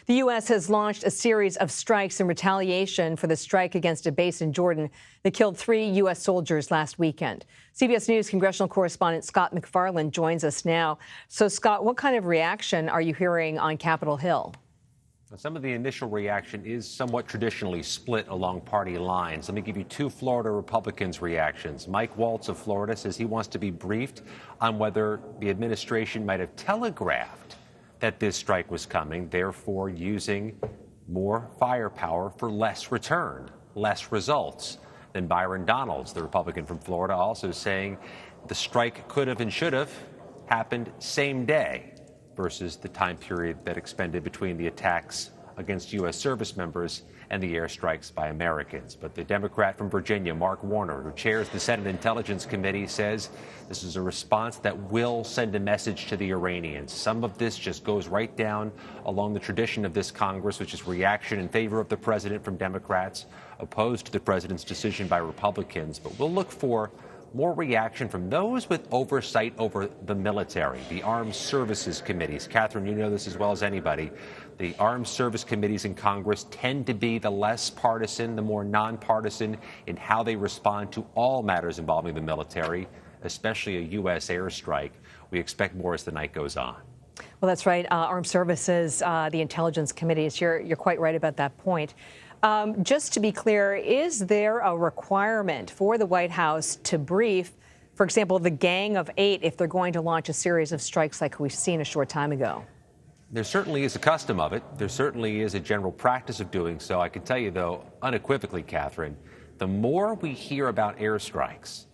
The U.S. has launched a series of strikes in retaliation for the strike against a base in Jordan that killed 3 U.S. soldiers last weekend. CBS News congressional correspondent Scott MacFarlane joins us now. So, Scott, what kind of reaction are you hearing on Capitol Hill? Some of the initial reaction is somewhat traditionally split along party lines. Let me give you 2 Florida Republicans' reactions. Mike Waltz of Florida says he wants to be briefed on whether the administration might have telegraphed that this strike was coming, therefore using more firepower for less return, less results. Then Byron Donalds, the Republican from Florida, also saying the strike could have and should have happened same day versus the time period that expended between the attacks against U.S. service members and the airstrikes by Americans. But the Democrat from Virginia, Mark Warner, who chairs the Senate Intelligence Committee, says this is a response that will send a message to the Iranians. Some of this just goes right down along the tradition of this Congress, which is reaction in favor of the president from Democrats, opposed to the president's decision by Republicans. But we'll look for more reaction from those with oversight over the military, the Armed Services Committees. Catherine, you know this as well as anybody. The Armed Service Committees in Congress tend to be the less partisan, the more nonpartisan in how they respond to all matters involving the military, especially a U.S. airstrike. We expect more as the night goes on. Well, that's right. Armed Services, the Intelligence Committees, you're quite right about that point. Just to be clear, is there a requirement for the White House to brief, for example, the Gang of 8 if they're going to launch a series of strikes like we've seen a short time ago? There certainly is a custom of it. There certainly is a general practice of doing so. I can tell you, though, unequivocally, Catherine, the more we hear about airstrikes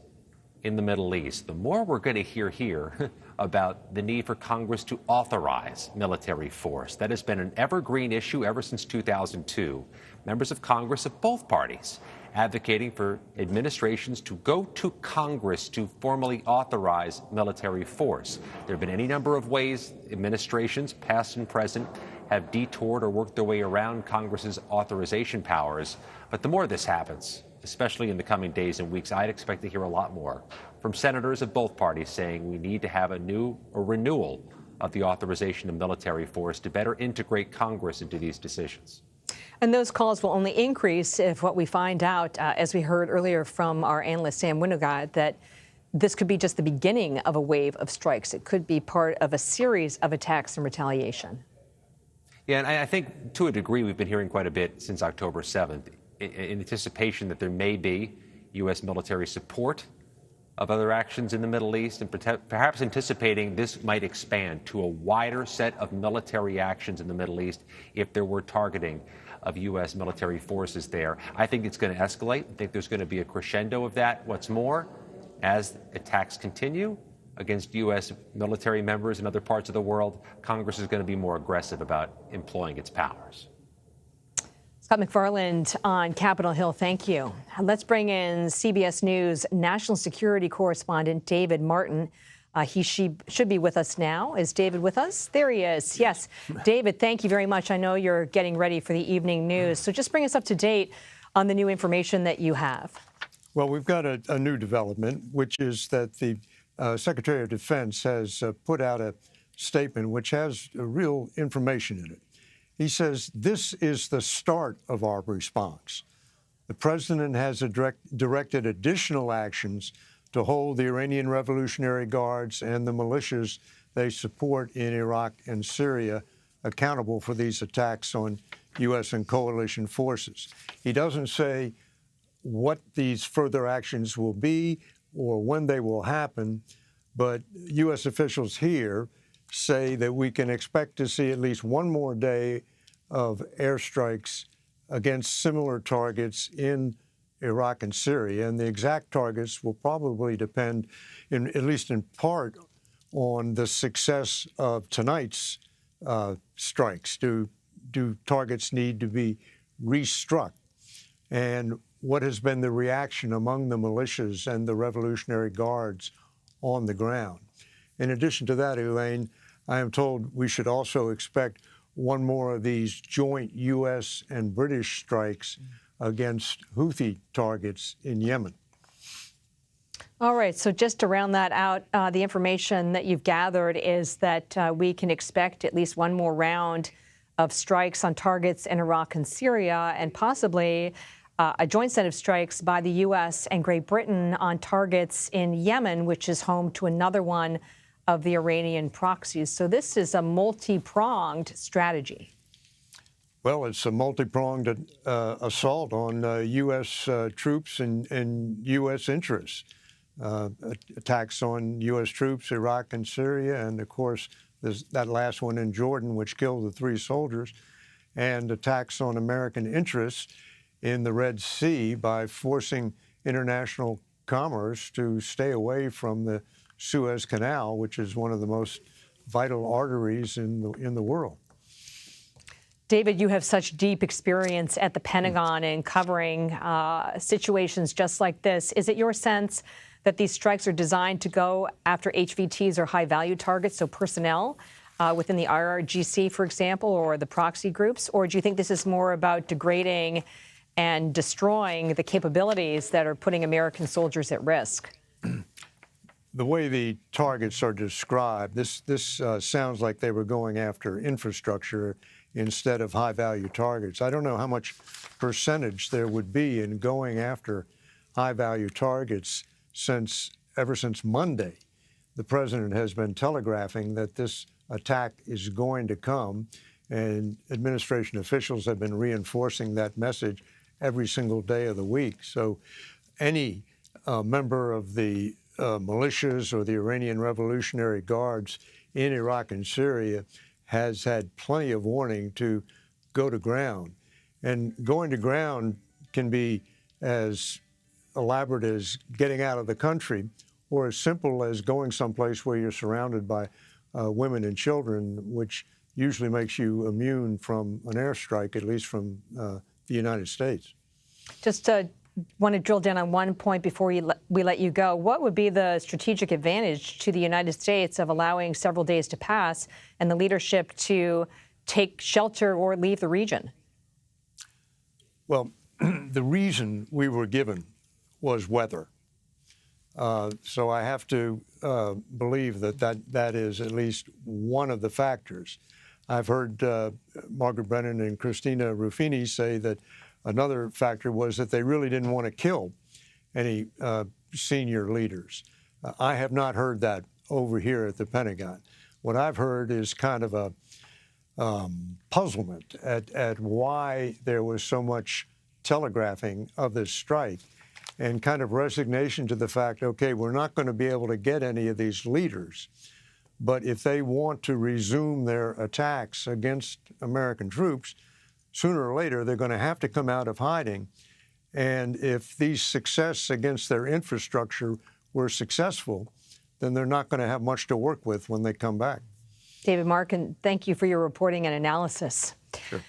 in the Middle East, the more we're going to hear here about the need for Congress to authorize military force. That has been an evergreen issue ever since 2002. Members of Congress of both parties advocating for administrations to go to Congress to formally authorize military force. There have been any number of ways administrations, past and present, have detoured or worked their way around Congress's authorization powers. But the more this happens, especially in the coming days and weeks, I'd expect to hear a lot more from senators of both parties saying we need to have a renewal of the authorization of military force to better integrate Congress into these decisions. And those calls will only increase if what we find out, as we heard earlier from our analyst Sam Winograd, that this could be just the beginning of a wave of strikes. It could be part of a series of attacks and retaliation. Yeah, and I think to a degree we've been hearing quite a bit since October 7th in anticipation that there may be U.S. military support of other actions in the Middle East, and perhaps anticipating this might expand to a wider set of military actions in the Middle East if there were targeting of U.S. military forces there. I think it's going to escalate. I think there's going to be a crescendo of that. What's more, as attacks continue against U.S. military members in other parts of the world, Congress is going to be more aggressive about employing its powers. Scott MacFarlane on Capitol Hill, thank you. Let's bring in CBS News national security correspondent David Martin. He should be with us now. Is David with us? There he is. Yes. David, thank you very much. I know you're getting ready for the evening news. So just bring us up to date on the new information that you have. Well, we've got a new development, which is that the Secretary of Defense has put out a statement which has real information in it. He says this is the start of our response. The president has directed additional actions to hold the Iranian Revolutionary Guards and the militias they support in Iraq and Syria accountable for these attacks on U.S. and coalition forces. He doesn't say what these further actions will be or when they will happen, but U.S. officials here say that we can expect to see at least one more day of airstrikes against similar targets in Iraq and Syria, and the exact targets will probably depend, at least in part, on the success of tonight's strikes. Do targets need to be restruck? And what has been the reaction among the militias and the Revolutionary Guards on the ground? In addition to that, Elaine, I am told we should also expect one more of these joint U.S. and British strikes against Houthi targets in Yemen. All right, so just to round that out, the information that you've gathered is that we can expect at least one more round of strikes on targets in Iraq and Syria, and possibly a joint set of strikes by the U.S. and Great Britain on targets in Yemen, which is home to another one of the Iranian proxies. So this is a multi-pronged strategy. Well, it's a multi-pronged assault on U.S. troops and U.S. interests. Attacks on U.S. troops, Iraq and Syria, and of course, there's that last one in Jordan, which killed the 3 soldiers, and attacks on American interests in the Red Sea by forcing international commerce to stay away from the Suez Canal, which is one of the most vital arteries in the world. David, you have such deep experience at the Pentagon in covering situations just like this. Is it your sense that these strikes are designed to go after HVTs or high-value targets, so personnel within the IRGC, for example, or the proxy groups? Or do you think this is more about degrading and destroying the capabilities that are putting American soldiers at risk? The way the targets are described, this sounds like they were going after infrastructure instead of high-value targets. I don't know how much percentage there would be in going after high-value targets ever since Monday. The president has been telegraphing that this attack is going to come, and administration officials have been reinforcing that message every single day of the week. So any member of the militias or the Iranian Revolutionary Guards in Iraq and Syria has had plenty of warning to go to ground. And going to ground can be as elaborate as getting out of the country, or as simple as going someplace where you're surrounded by women and children, which usually makes you immune from an airstrike, at least from the United States. Just want to drill down on one point before we let you go. What would be the strategic advantage to the United States of allowing several days to pass and the leadership to take shelter or leave the region? Well, the reason we were given was weather. So I have to believe that is at least one of the factors. I've heard Margaret Brennan and Christina Ruffini say that another factor was that they really didn't want to kill any senior leaders. I have not heard that over here at the Pentagon. What I've heard is kind of a puzzlement at why there was so much telegraphing of this strike, and kind of resignation to the fact, okay, we're not going to be able to get any of these leaders, but if they want to resume their attacks against American troops, sooner or later they're going to have to come out of hiding. And if these success against their infrastructure were successful, then they're not going to have much to work with when they come back. David Markin, thank you for your reporting and analysis. Sure.